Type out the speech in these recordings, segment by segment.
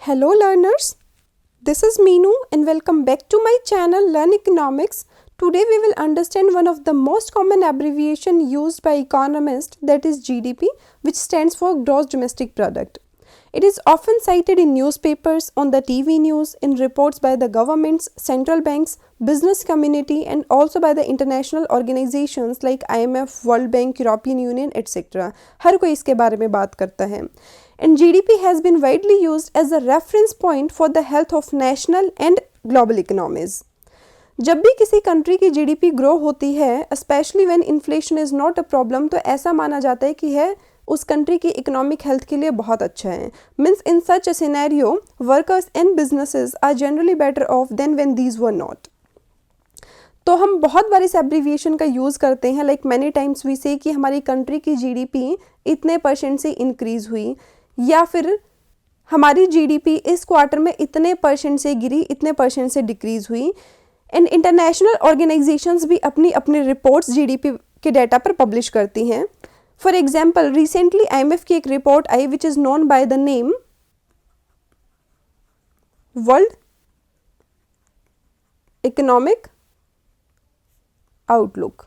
Hello learners, this is Meenu and welcome back to my channel Learn Economics. Today we will understand one of the most common abbreviation used by economists, that is GDP, which stands for Gross Domestic Product. It is often cited in newspapers, on the TV news, in reports by the governments, central banks, business community and also by the international organizations like IMF, World Bank, European Union, etc. हर कोई इसके बारे में बात करता है. And GDP has been widely used as a reference point for the health of national and global economies. जब भी किसी कंट्री की जीडीपी ग्रो होती है, specially when inflation is not a problem, तो ऐसा माना जाता है कि है उस कंट्री की इकोनॉमिक हेल्थ के लिए बहुत अच्छा है. Means in such a scenario workers and businesses are generally better off than when these were not. तो हम बहुत बार इस एब्रीविएशन का यूज़ करते हैं, लाइक मैनी टाइम्स वी से कि हमारी कंट्री की जीडीपी इतने % से इंक्रीज़ हुई, या फिर हमारी जीडीपी इस क्वार्टर में इतने % से गिरी, इतने % से डिक्रीज़ हुई. एंड इंटरनेशनल ऑर्गेनाइजेशंस भी अपनी अपनी रिपोर्ट्स जीडीपी के डाटा पर पब्लिश करती हैं. फॉर एग्जांपल रिसेंटली आईएमएफ की एक report I which is known by the name world economic outlook,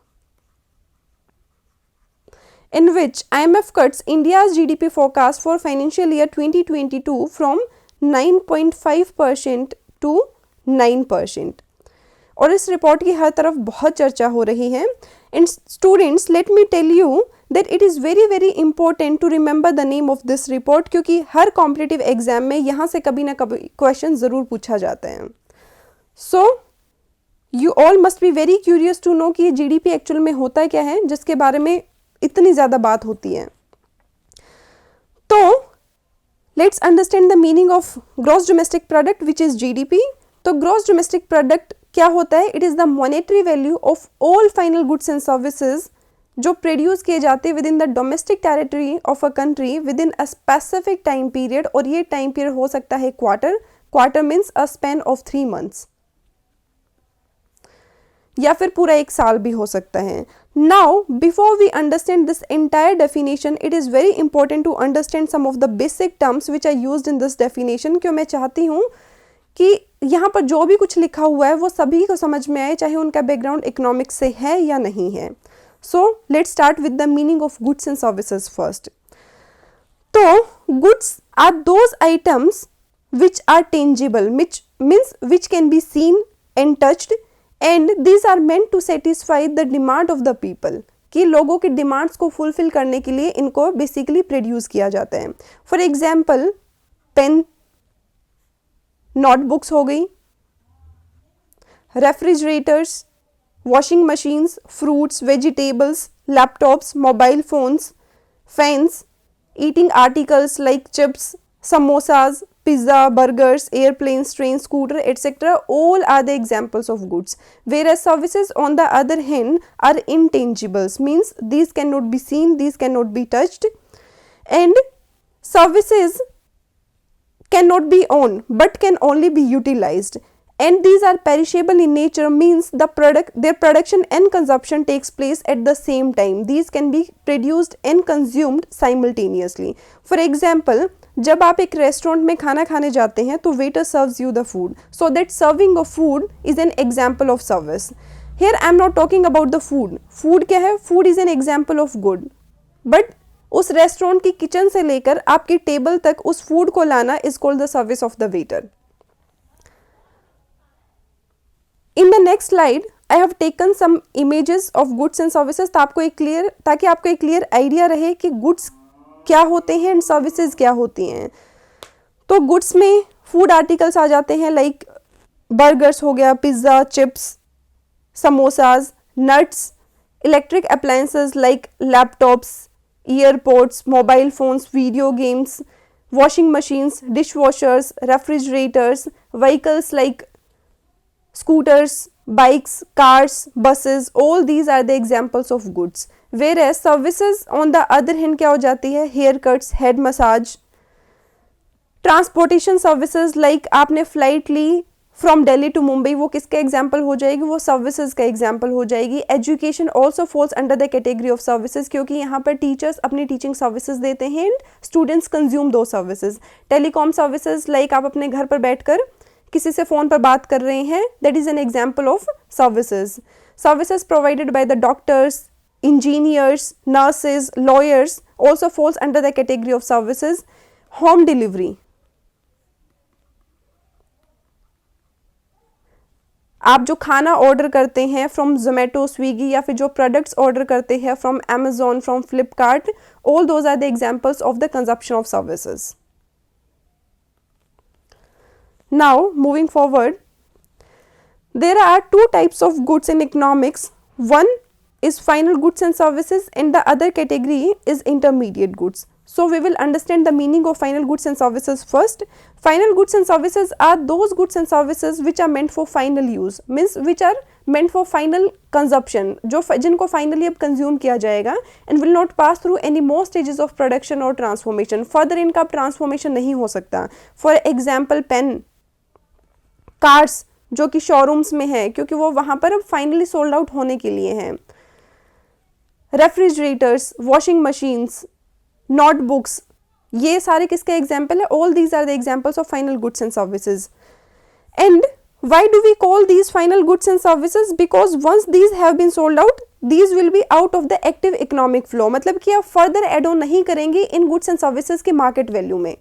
in which IMF cuts India's GDP forecast for financial year 2022 from 9.5% to 9%. और इस report की हर तरफ बहुत चर्चा हो रही है. And students, let me tell you that it is very very important to remember the name of this report, क्योंकि हर कॉम्पिटिटिव एग्जाम में यहाँ से कभी ना कभी क्वेश्चन ज़रूर पूछा जाता है. So you all must be very curious to know कि ये जीडीपी एक्चुअल में होता क्या है, जिसके बारे में इतनी ज़्यादा बात होती है. तो let's understand the meaning of gross domestic product which is GDP. तो ग्रॉस डोमेस्टिक प्रोडक्ट क्या होता है? It is the monetary value of all final goods and services जो प्रोड्यूस किए जाते हैं with in the domestic territory of a country within a specific time period. और ये टाइम पीरियड हो सकता है quarter means a span of 3 months, या फिर पूरा एक साल भी हो सकता है. Now, before we understand this entire definition, it is very important to understand some of the basic terms which are used in this definition. क्यों मैं चाहती हूँ कि यहाँ पर जो भी कुछ लिखा हुआ है वो सभी को समझ में आए, चाहे उनका बैकग्राउंड इकोनॉमिक्स से है या नहीं है. So, let's start with the meaning of goods and services first. तो goods are those items which are tangible, which means which can be seen and touched, and these are meant to satisfy the demand of the people. कि लोगों की demands को fulfil करने के लिए इनको basically produce किया जाता है. फॉर एग्जाम्पल पेन, नोटबुक्स हो गई, refrigerators, washing machines, fruits, vegetables, laptops, mobile phones, fans, eating articles like chips, samosas, pizza, burgers, airplanes, trains, scooter, etc. all are the examples of goods. Whereas services on the other hand are intangibles, means these cannot be seen, these cannot be touched, and services cannot be owned but can only be utilized. And these are perishable in nature, means their production and consumption takes place at the same time. These can be produced and consumed simultaneously. For example, जब आप एक restaurant में खाना खाने जाते हैं तो waiter serves you the food, so that serving of food is an example of service. Here I am not talking about the food. Food क्या है? Food is an example of good, but उस restaurant की kitchen से लेकर आपकी table तक उस food को लाना is called the service of the waiter. In the next slide I have taken some images of goods and services, ताकि आपको एक क्लियर आइडिया रहे कि गुड्स क्या होते हैं एंड सर्विसेज क्या होती हैं. तो गुड्स में फूड आर्टिकल्स आ जाते हैं, लाइक बर्गर्स हो गया, pizza, chips, samosas, nuts, electric appliances like laptops, ईयरपोड्स, mobile phones, video games, washing machines, dish washers, refrigerators, vehicles like scooters, bikes, cars, buses, all these are the examples of goods. Whereas services on the other hand क्या हो जाती है? Hair cuts, head massage, transportation services like आपने flight ली, from Delhi to Mumbai, वो किसका example हो जाएगी, वो सर्विसेज का एग्जाम्पल हो जाएगी। Education also falls under the category of services, क्योंकि यहाँ पर टीचर्स अपनी टीचिंग सर्विसेज देते हैं एंड स्टूडेंट्स कंज्यूम दो सर्विसेज। टेलीकॉम सर्विसेज, लाइक आप अपने घर पर बैठकर किसी से फ़ोन पर बात कर रहे हैं, that is an example of services. Services provided by the doctors, engineers, nurses, lawyers also falls under the category of services. Home delivery, आप जो खाना ऑर्डर करते हैं फ्रॉम जोमेटो, स्विगी, या फिर जो प्रोडक्ट्स ऑर्डर करते हैं from Amazon, from Flipkart, all those are the examples of the consumption of services. Now moving forward, there are two types of goods in economics. One is final goods and services and the other category is intermediate goods. So we will understand the meaning of final goods and services first. Final goods and services are those goods and services which are meant for final use, means which are meant for final consumption, जो जिनको finally अब consume किया जाएगा and will not pass through any more stages of production or transformation. Further इनका transformation नहीं हो सकता. For example, pen, cars जो कि शोरूम्स में है क्योंकि वो वहाँ पर अब फाइनली सोल्ड आउट होने के लिए हैं. रेफ्रिजरेटर्स, वॉशिंग मशीन्स, नोटबुक्स, ये सारे किसके एग्जाम्पल है? All these are the examples of final goods and services. And why do we call these final goods and services? Because once these have been sold out, these will be out of the active economic flow. मतलब कि आप further add on नहीं करेंगे इन goods and services के market value में.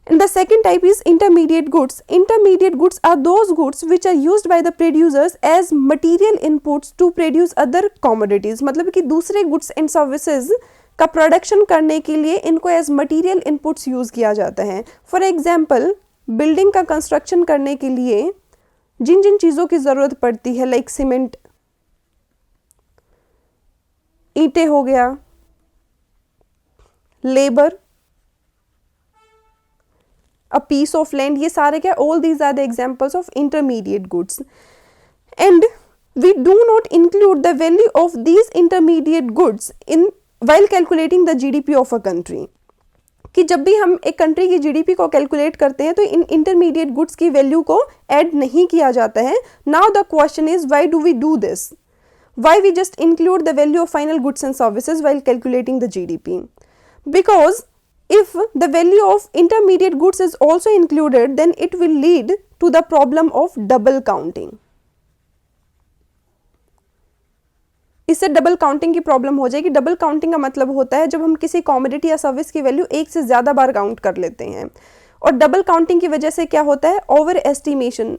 And the second type is intermediate goods. Intermediate goods are those goods which are used by the producers as material inputs to produce other commodities. मतलब कि दूसरे goods and services का production करने के लिए इनको as material inputs use किया जाता है. फॉर एग्जाम्पल, बिल्डिंग का कंस्ट्रक्शन करने के लिए जिन जिन चीज़ों की ज़रूरत पड़ती है, लाइक सीमेंट, ईंटें हो गया, labour, a piece of land, ये सारे क्या, all these are the examples of intermediate goods. And we do not include the value of these intermediate goods in while calculating the GDP of a country. कि जब भी हम एक country की GDP को कैलकुलेट करते हैं तो इन इंटरमीडिएट गुड्स की वैल्यू को ऐड नहीं किया जाता है. Now the question is why do we do this? Why we just include the value of final goods and services while calculating the GDP? Because if the value of intermediate goods is also included, then it will lead to the problem of double counting. इससे double counting की problem हो जाएगी. Double counting का मतलब होता है जब हम किसी कॉमोडिटी या सर्विस की वैल्यू एक से ज़्यादा बार काउंट कर लेते हैं. और डबल काउंटिंग की वजह से क्या होता है? ओवर एस्टिमेशन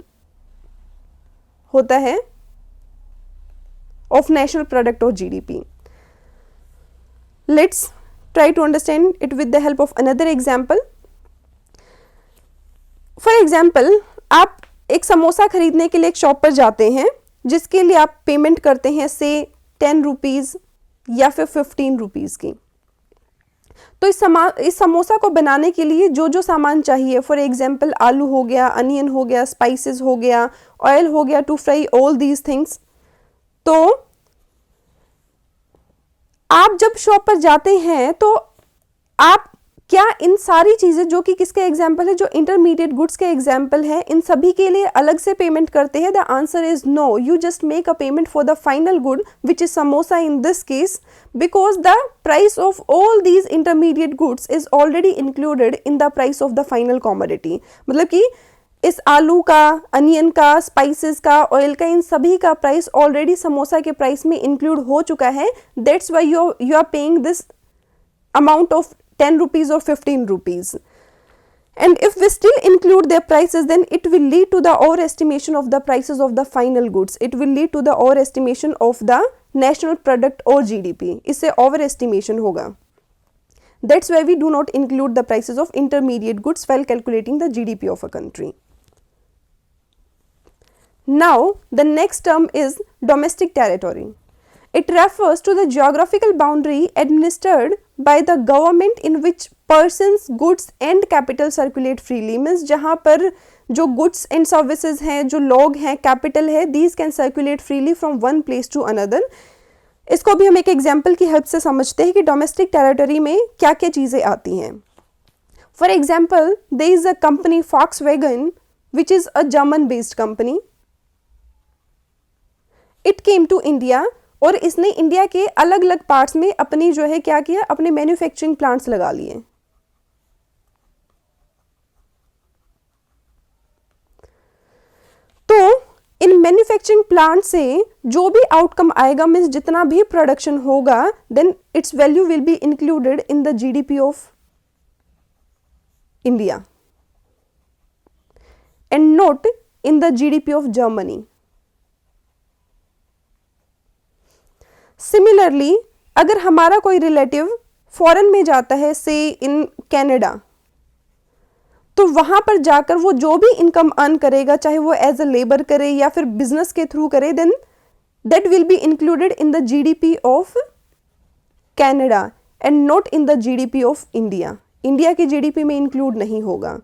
होता है ऑफ नेशनल प्रोडक्ट और GDP. Let's try to understand it with the help of another example. For example, आप एक समोसा खरीदने के लिए एक शॉप पर जाते हैं जिसके लिए आप पेमेंट करते हैं से 10 रुपीज़ या फिर 15 रुपीज़ की. तो इस समोसा को बनाने के लिए जो जो सामान चाहिए, फॉर एग्जाम्पल आलू हो गया, अनियन हो गया, स्पाइसेस हो गया, ऑयल हो गया to fry all these things. तो आप जब शॉप पर जाते हैं तो आप क्या इन सारी चीज़ें जो कि किसके एग्जाम्पल है, जो इंटरमीडिएट गुड्स के एग्जाम्पल है, इन सभी के लिए अलग से पेमेंट करते हैं? The answer is no. You just make a payment for the final good which is samosa in this case, because the price of all these intermediate goods is already included in the price of the final commodity. मतलब कि इस आलू का, onion का, spices का, oil का, इन सभी का प्राइस ऑलरेडी समोसा के प्राइस में इंक्लूड हो चुका है. That's why you are paying this amount of 10 rupees or 15 rupees. And if we still include their prices, then it will lead to the overestimation of the prices of the final goods. It will lead to the overestimation of the national product or GDP. इससे overestimation होगा. That's why we do not include the prices of intermediate goods while calculating the GDP of a country. Now, the next term is domestic territory. It refers to the geographical boundary administered by the government in which persons, goods and capital circulate freely. Means जहाँ पर जो goods and services हैं, जो लोग हैं, capital है, these can circulate freely from one place to another. इसको भी हम एक एग्जाम्पल की हेल्प से समझते हैं कि डोमेस्टिक टेरिटरी में क्या क्या चीज़ें आती हैं. For example, there is a company Volkswagen which is a German based company. It came to India और इसने इंडिया के अलग अलग पार्ट्स में अपनी जो है क्या किया, अपने मैन्युफैक्चरिंग प्लांट्स लगा लिए. तो इन मैन्युफैक्चरिंग प्लांट से जो भी आउटकम आएगा, मीन्स जितना भी प्रोडक्शन होगा, then its value will be included in the GDP of India and not in the GDP of Germany. Similarly अगर हमारा कोई रिलेटिव फॉरेन में जाता है, से इन कनाडा, तो वहां पर जाकर वो जो भी इनकम अर्न करेगा, चाहे वो एज अ लेबर करे या फिर बिजनेस के थ्रू करे, then that will be included in the GDP of Canada and not in the GDP of India. India की जीडीपी में इंक्लूड नहीं होगा.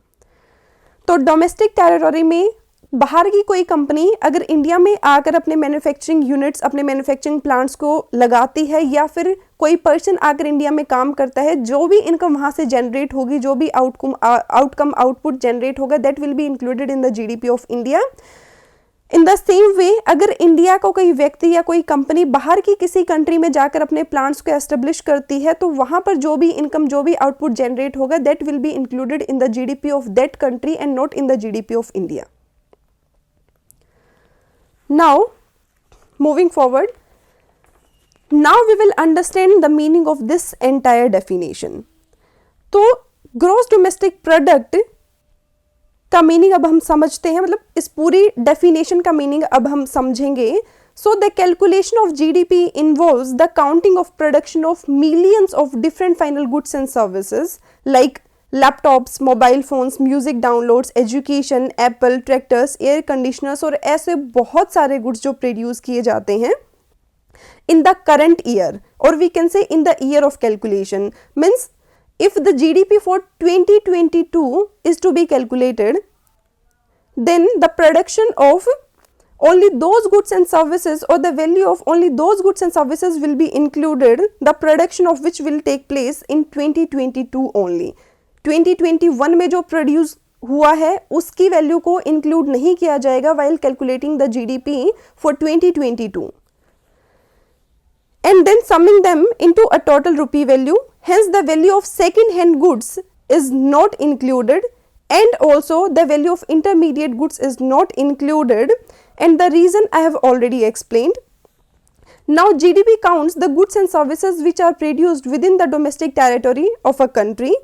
तो डोमेस्टिक टेरिटरी में बाहर की कोई कंपनी अगर इंडिया में आकर अपने मैन्युफैक्चरिंग यूनिट्स, अपने मैन्युफैक्चरिंग प्लांट्स को लगाती है, या फिर कोई पर्सन आकर इंडिया में काम करता है, जो भी इनकम वहां से जनरेट होगी, जो भी आउटकम आउटपुट जनरेट होगा, that will be included in the GDP of India. In the same way अगर इंडिया को कोई व्यक्ति या कोई कंपनी बाहर की किसी कंट्री में जाकर अपने प्लांट्स को एस्टेब्लिश करती है, तो वहां पर जो भी इनकम, जो भी आउटपुट जनरेट होगा, that will be included in the GDP of that country and not in the GDP of India. Now, moving forward, now we will understand the meaning of this entire definition. तो gross domestic product का meaning अब हम समझते हैं, मतलब इस पूरी definition का मीनिंग अब हम समझेंगे. So the calculation of GDP involves the counting of production of millions of different final goods and services like laptops, mobile phones, music downloads, education, Apple, tractors, air conditioners और ऐसे बहुत सारे goods जो produce किए जाते हैं in the current year, और we can say in the year of calculation. Means if the GDP for 2022 is to be calculated, then the production of only those goods and services or the value of only those goods and services will be included, the production of which will take place in 2022 only. 2021 में जो produce हुआ है उसकी value को include नहीं किया जाएगा while calculating the GDP for 2022. And then summing them into a total rupee value, hence the value of second hand goods is not included, and also the value of intermediate goods is not included, and the reason I have already explained. Now GDP counts the goods and services which are produced within the domestic territory of a country.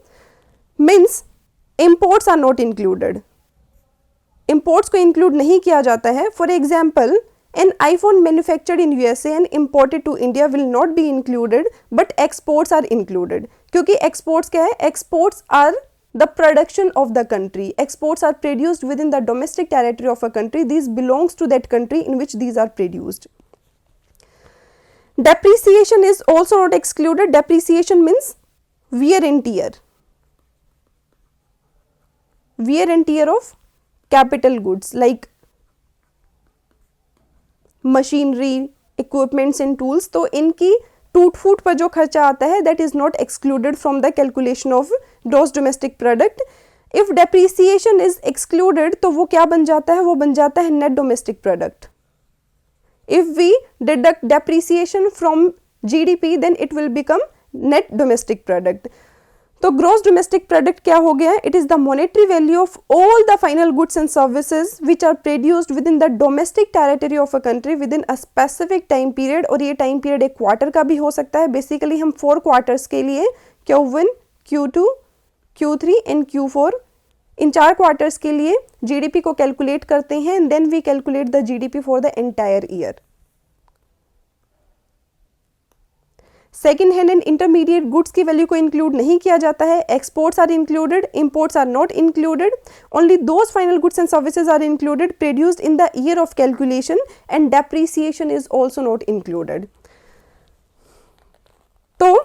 Means imports are not included. Imports को include नहीं किया जाता है. For example, an iPhone manufactured in USA and imported to India will not be included, but exports are included. क्योंकि exports क्या है? Exports are the production of the country. Exports are produced within the domestic territory of a country. These belongs to that country in which these are produced. Depreciation is also not excluded. Depreciation means wear and tear. Wear and tear of capital goods like machinery, equipments and tools. तो इनकी टूट फूट पर जो खर्चा आता है, that is not excluded from the calculation of gross domestic product. If depreciation is excluded, तो वो क्या बन जाता है? वो बन जाता है net domestic product. If we deduct depreciation from GDP, then it will become net domestic product. तो ग्रॉस डोमेस्टिक प्रोडक्ट क्या हो गया? It is the monetary value of all the final goods and services which are produced within the domestic territory of a country within a specific time period. और ये time period एक quarter का भी हो सकता है. Basically हम 4 quarters के लिए Q1, Q2, Q3 and Q4 in 4 quarters के लिए जीडीपी को कैलकुलेट करते हैं, and then we calculate the GDP for the entire year. Second hand and intermediate goods की वैल्यू को इंक्लूड नहीं किया जाता है. Exports are included, imports are not included. Only those final goods and services are included produced in the year of calculation, and depreciation is also not included. तो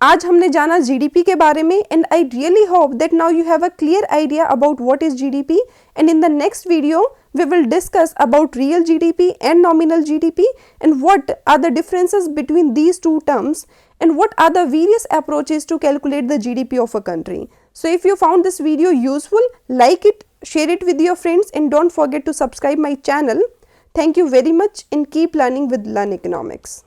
आज हमने जाना जीडीपी के बारे में, and I really hope that now you have a clear idea about what is GDP. And in the next video we will discuss about real GDP and nominal GDP, and what are the differences between these two terms, and what are the various approaches to calculate the GDP of a country. So if you found this video useful, like it, share it with your friends, and don't forget to subscribe my channel. Thank you very much and keep learning with Learn Economics.